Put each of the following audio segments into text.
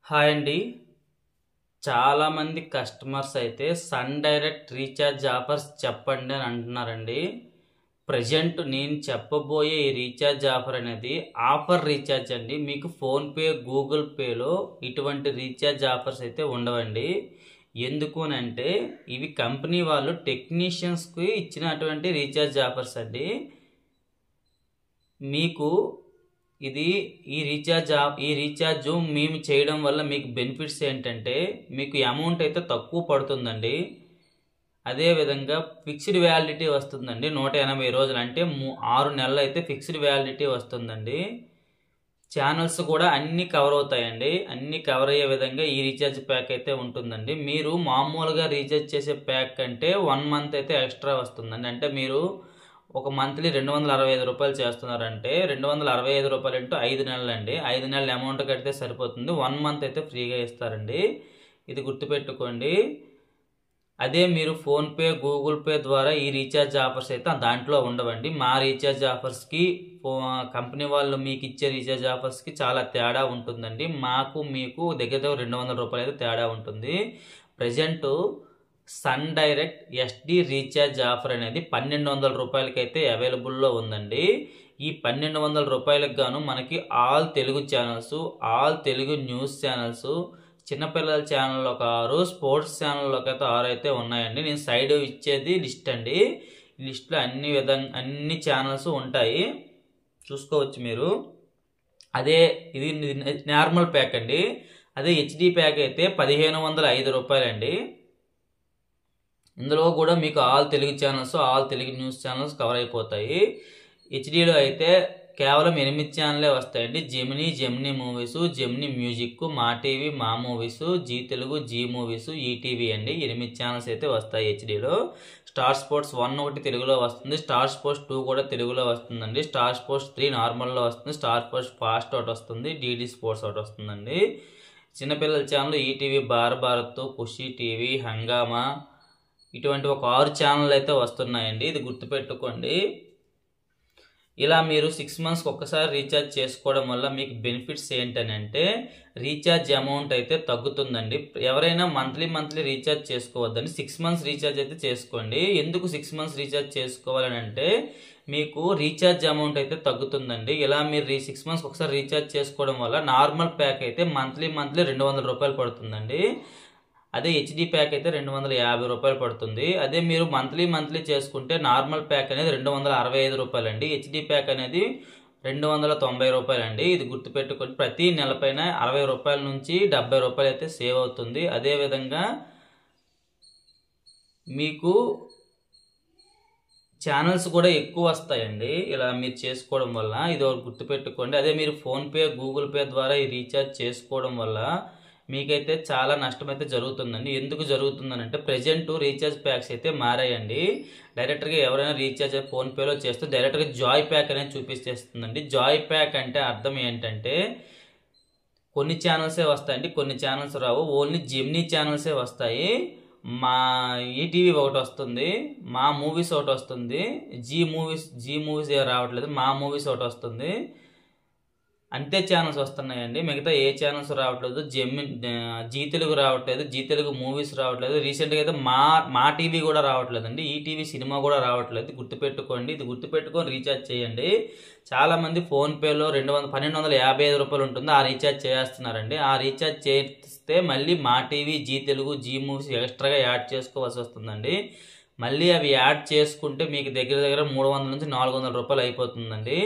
Hi అండి. చాలామంది customers అయితే సన్ డైరెక్ట్ రీఛార్జ్ ఆఫర్స్ చెప్పండి అని అంటున్నారండి. ప్రజెంట్ నేను చెప్పబోయే ఈ రీఛార్జ్ ఆఫర్ అనేది ఆఫర్ రీఛార్జ్ అండి. మీకు ఫోన్పే, గూగుల్ పేలో ఇటువంటి రీఛార్జ్ ఆఫర్స్ అయితే ఉండవండి. ఎందుకు అని అంటే ఇవి కంపెనీ వాళ్ళు టెక్నీషియన్స్కి ఇచ్చినటువంటి రీఛార్జ్ ఆఫర్స్ అండి. మీకు ఈ రీఛార్జ్ మేము చేయడం వల్ల మీకు బెనిఫిట్స్ ఏంటంటే మీకు అమౌంట్ అయితే తక్కువ పడుతుందండి. అదేవిధంగా ఫిక్స్డ్ వ్యాలిడిటీ వస్తుందండి. 180 రోజులు అంటే 6 నెలలు అయితే ఫిక్స్డ్ వ్యాలిడిటీ వస్తుందండి. ఛానల్స్ కూడా అన్నీ కవర్ అవుతాయండి. అన్నీ కవర్ అయ్యే విధంగా ఈ రీఛార్జ్ ప్యాక్ అయితే ఉంటుందండి. మీరు మామూలుగా రీఛార్జ్ చేసే ప్యాక్ అంటే 1 మంత్ అయితే ఎక్స్ట్రా వస్తుందండి. అంటే మీరు ఒక మంత్లీ 265 రూపాయలు చేస్తున్నారంటే 265 రూపాయలు ఇంటూ 5 నెలలు అండి. 5 నెలల అమౌంట్ కడితే సరిపోతుంది. 1 మంత్ అయితే ఫ్రీగా ఇస్తారండి. ఇది గుర్తుపెట్టుకోండి. అదే మీరు ఫోన్పే, గూగుల్ పే ద్వారా ఈ రీఛార్జ్ ఆఫర్స్ అయితే దాంట్లో ఉండవండి. మా రీఛార్జ్ ఆఫర్స్కి కంపెనీ వాళ్ళు మీకు ఇచ్చే రీఛార్జ్ ఆఫర్స్కి చాలా తేడా ఉంటుందండి. మీకు దగ్గర 200 రూపాయలు అయితే తేడా ఉంటుంది. Present Sun Direct SD recharge offer అనేది 1200 రూపాయలకి అయితే అవైలబుల్లో ఉందండి. ఈ 1200 రూపాయలకు గాను మనకి all Telugu channels, all Telugu news channels, చిన్నపిల్లల ఛానల్ ఒక 6, స్పోర్ట్స్ ఛానల్ ఒక 6 అయితే ఉన్నాయండి. నేను సైడ్ ఇచ్చేది లిస్ట్ అండి. ఈ లిస్ట్లో అన్ని ఛానల్స్ ఉంటాయి, చూసుకోవచ్చు మీరు. ఇది నార్మల్ ప్యాక్ అండి. అదే హెచ్డి ప్యాక్ అయితే 1505 రూపాయలండి. ఇందులో కూడా మీకు all Telugu channels, all Telugu news channels cover అయిపోతాయి. హెచ్డీలో అయితే కేవలం 8 ఛానలే వస్తాయండి. Gemini movies, Gemini music, Maa TV, Maa movies, Zee Telugu, Zee movies, ETV అండి. 8 ఛానల్స్ అయితే వస్తాయి హెచ్డీలో. స్టార్ స్పోర్ట్స్ 1 ఒకటి తెలుగులో వస్తుంది. స్టార్ స్పోర్ట్స్ 2 కూడా తెలుగులో వస్తుందండి. స్టార్ స్పోర్ట్స్ 3 నార్మల్లో వస్తుంది. స్టార్ స్పోర్ట్స్ ఫాస్ట్ ఒకటి వస్తుంది. డీడీ స్పోర్ట్స్ ఒకటి వస్తుందండి. చిన్నపిల్లల ఛానల్ ఈటీవీ, భారత్, ఖుషి టీవీ, హంగామా, ఇటువంటి ఒక 6 ఛానల్ అయితే వస్తున్నాయండి. ఇది గుర్తుపెట్టుకోండి. ఇలా మీరు 6 మంత్స్కి ఒక్కసారి రీఛార్జ్ చేసుకోవడం వల్ల మీకు బెనిఫిట్స్ ఏంటనంటే రీఛార్జ్ అమౌంట్ అయితే తగ్గుతుందండి. ఎవరైనా మంత్లీ రీఛార్జ్ చేసుకోవద్దండి. 6 మంత్స్ రీఛార్జ్ అయితే చేసుకోండి. ఎందుకు 6 మంత్స్ రీఛార్జ్ చేసుకోవాలని అంటే మీకు రీఛార్జ్ అమౌంట్ అయితే తగ్గుతుందండి. ఇలా మీరు 6 మంత్స్కి ఒకసారి రీఛార్జ్ చేసుకోవడం వల్ల నార్మల్ ప్యాక్ అయితే మంత్లీ 200 రూపాయలు పడుతుందండి. అదే హెచ్డి ప్యాక్ అయితే 250 రూపాయలు పడుతుంది. అదే మీరు మంత్లీ చేసుకుంటే నార్మల్ ప్యాక్ అనేది 265 రూపాయలు అండి. హెచ్డి ప్యాక్ అనేది 290 రూపాయలు అండి. ఇది గుర్తుపెట్టుకొని ప్రతి నెలపైన 60 రూపాయల నుంచి 70 రూపాయలు అయితే సేవ్ అవుతుంది. అదేవిధంగా మీకు ఛానల్స్ కూడా ఎక్కువ వస్తాయండి ఇలా మీరు చేసుకోవడం వల్ల. ఇది ఒకటి గుర్తుపెట్టుకోండి. అదే మీరు ఫోన్పే, గూగుల్ పే ద్వారా ఈ రీఛార్జ్ చేసుకోవడం వల్ల మీకైతే చాలా నష్టం అయితే జరుగుతుందండి. ఎందుకు జరుగుతుందనంటే ప్రజెంట్ రీఛార్జ్ ప్యాక్స్ అయితే మారాయండి. డైరెక్ట్గా ఎవరైనా రీఛార్జ్ ఫోన్పేలో చేస్తే డైరెక్ట్గా జాయ్ ప్యాక్ అనేది చూపిస్తేస్తుందండి. జాయ్ ప్యాక్ అంటే అర్థం ఏంటంటే కొన్ని ఛానల్సే వస్తాయండి, కొన్ని ఛానల్స్ రావు. ఓన్లీ జెమినీ ఛానల్సే వస్తాయి. మా ఈటీవీ ఒకటి వస్తుంది, మా మూవీస్ ఒకటి వస్తుంది, జీ మూవీస్ రావట్లేదు, మా మూవీస్ ఒకటి వస్తుంది. అంతే ఛానల్స్ వస్తున్నాయండి. మిగతా ఏ ఛానల్స్ రావట్లేదు. జీ తెలుగు రావట్లేదు, జీ తెలుగు మూవీస్ రావట్లేదు. రీసెంట్గా అయితే మా టీవీ కూడా రావట్లేదండి. ఈటీవీ సినిమా కూడా రావట్లేదు. గుర్తుపెట్టుకోండి. ఇది గుర్తుపెట్టుకొని రీఛార్జ్ చేయండి. చాలామంది ఫోన్పేలో 1255 రూపాయలు ఉంటుంది, ఆ రీఛార్జ్ చేస్తున్నారండి. ఆ రీఛార్జ్ చేస్తే మళ్ళీ Maa TV, Zee Telugu, Zee movies ఎక్స్ట్రాగా యాడ్ చేసుకోవాల్సి వస్తుందండి. మళ్ళీ అవి యాడ్ చేసుకుంటే మీకు దగ్గర 300 నుంచి 400 రూపాయలు అయిపోతుందండి.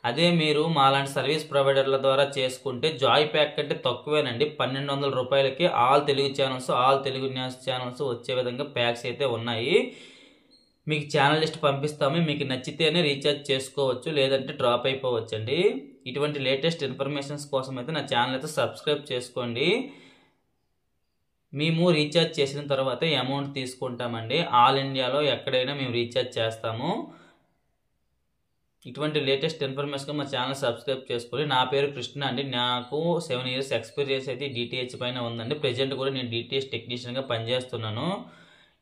అదే మీరు మాలాంటి సర్వీస్ ప్రొవైడర్ల ద్వారా చేసుకుంటే జాయ్ ప్యాక్ కంటే తక్కువేనండి. 1200 రూపాయలకి all Telugu channels, all Telugu news channels వచ్చే విధంగా ప్యాక్స్ అయితే ఉన్నాయి. మీకు ఛానల్ లిస్ట్ పంపిస్తాము. మీకు నచ్చితేనే రీఛార్జ్ చేసుకోవచ్చు, లేదంటే డ్రాప్ అయిపోవచ్చు అండి. ఇటువంటి లేటెస్ట్ ఇన్ఫర్మేషన్స్ కోసం అయితే నా ఛానల్ అయితే సబ్స్క్రైబ్ చేసుకోండి. మేము రీఛార్జ్ చేసిన తర్వాత అమౌంట్ తీసుకుంటామండి. ఆల్ ఇండియాలో ఎక్కడైనా మేము రీఛార్జ్ చేస్తాము. ఇటువంటి లేటెస్ట్ ఇన్ఫర్మేషన్ మా ఛానల్ సబ్స్క్రైబ్ చేసుకొని. నా పేరు కృష్ణ అండి. నాకు 7 ఇయర్స్ ఎక్స్పీరియన్స్ అయితే డిటిహెచ్ పైన ఉందండి. ప్రజెంట్ కూడా నేను డిటిహెచ్ టెక్నీషియన్గా పనిచేస్తున్నాను.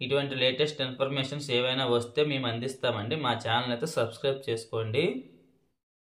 ఇటువంటి లేటెస్ట్ ఇన్ఫర్మేషన్స్ ఏవైనా వస్తే మేము అందిస్తామండి. మా ఛానల్ అయితే సబ్స్క్రైబ్ చేసుకోండి.